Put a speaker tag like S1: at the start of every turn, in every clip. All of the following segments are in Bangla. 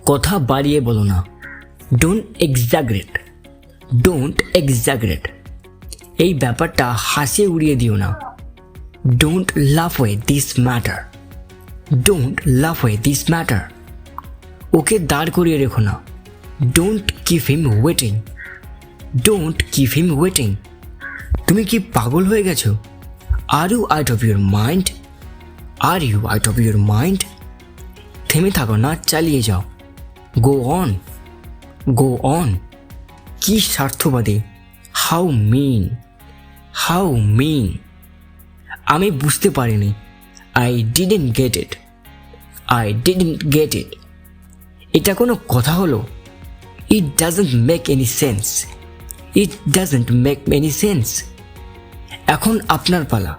S1: কথা বাড়িয়ে বলো না। ডোন্ট এক্সাগ্রেট। এই ব্যাপারটা হাসিয়ে উড়িয়ে দিও না। ডোন্ট লাফ ওয়ে দিস ম্যাটার। ওকে দাঁড় করিয়ে রেখো না। Don't keep him waiting. তুমি কি পাগল হয়ে গেছো? Are you out of your mind? থেমে থাকো না, চালিয়ে যাও। Go on. কি স্বার্থবাদী! How mean! আমি বুঝতে পারিনি। I didn't get it. এটা কোনো কথা হলো? It doesn't make any sense. এখন আপনার পালা।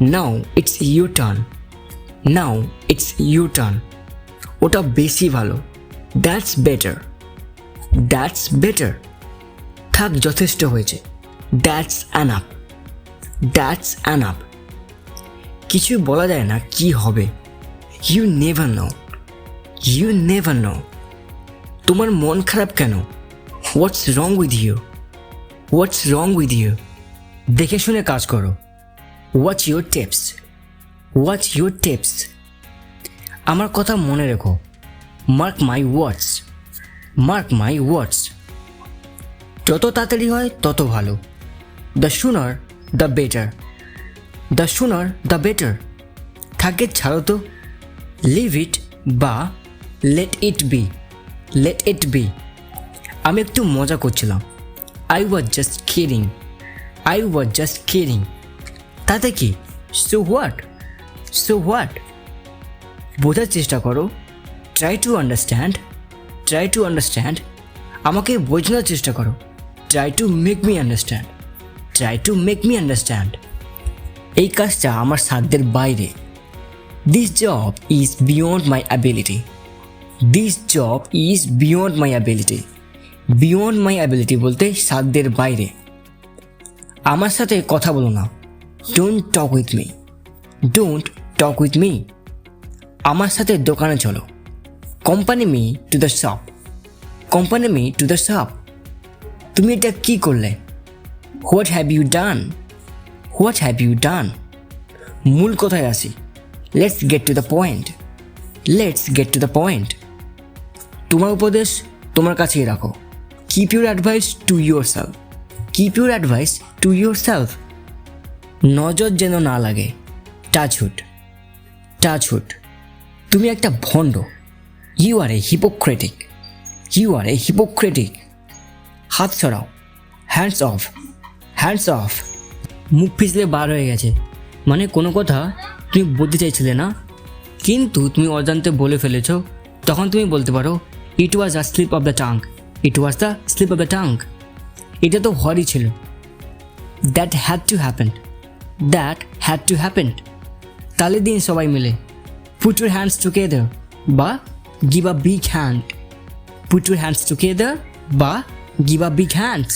S1: Now it's your turn. ওটা বেশি ভালো। That's better. থাক, যথেষ্ট হয়েছে। That's enough. কিছু বলা যায় না কি হবে। You never know. তোমার মন খারাপ কেন? হোয়াটস রং উইথ ইউ? দেখে শুনে কাজ করো। What's your tips? আমার কথা মনে রেখো। মার্ক মাই ওয়ার্ডস। যত তাড়াতাড়ি হয় তত ভালো। The sooner the better. থাকে, ছাড়ো তো। লিভ ইট বা লেট ইট বি। আমি একটু মজা করছিলাম। I was just kidding. তাতে কি? So what? বোঝার চেষ্টা করো। Try to understand. আমাকে বোঝানোর চেষ্টা করো। Try to make me understand. এই কাজটা আমার সাধ্যের বাইরে। This job is beyond my ability. Beyond my ability বলতে সাধ্যের বাইরে। আমার সাথে কথা বলো না। Don't talk with me. আমার সাথে দোকানে চলো। Company me to the shop. তুমি এটা কি করলে? হোয়াট হ্যাভ ইউ ডান? মূল কথায় আসি। Let's get to the point. তোমার উপদেশ তোমার কাছেই রাখো। Keep your advice to your self. নজর যেন না লাগে। টাচহুড। তুমি একটা ভণ্ড। You R A hypocritic. হাত সরাও। Hands of. মুখ পিছলে বার হয়ে গেছে। মানে কোনো কথা তুমি বলতে চাইছিলে না, কিন্তু তুমি অজান্তে বলে ফেলেছো। তখন তুমি বলতে পারো, it was the slip of the tongue. এটা তো হওয়ারই ছিল। That had to happen. তালে দিন সবাই মিলে। পুট ইউর হ্যান্ডস টুগেদার বা গিভ আ বিগ হ্যান্ড।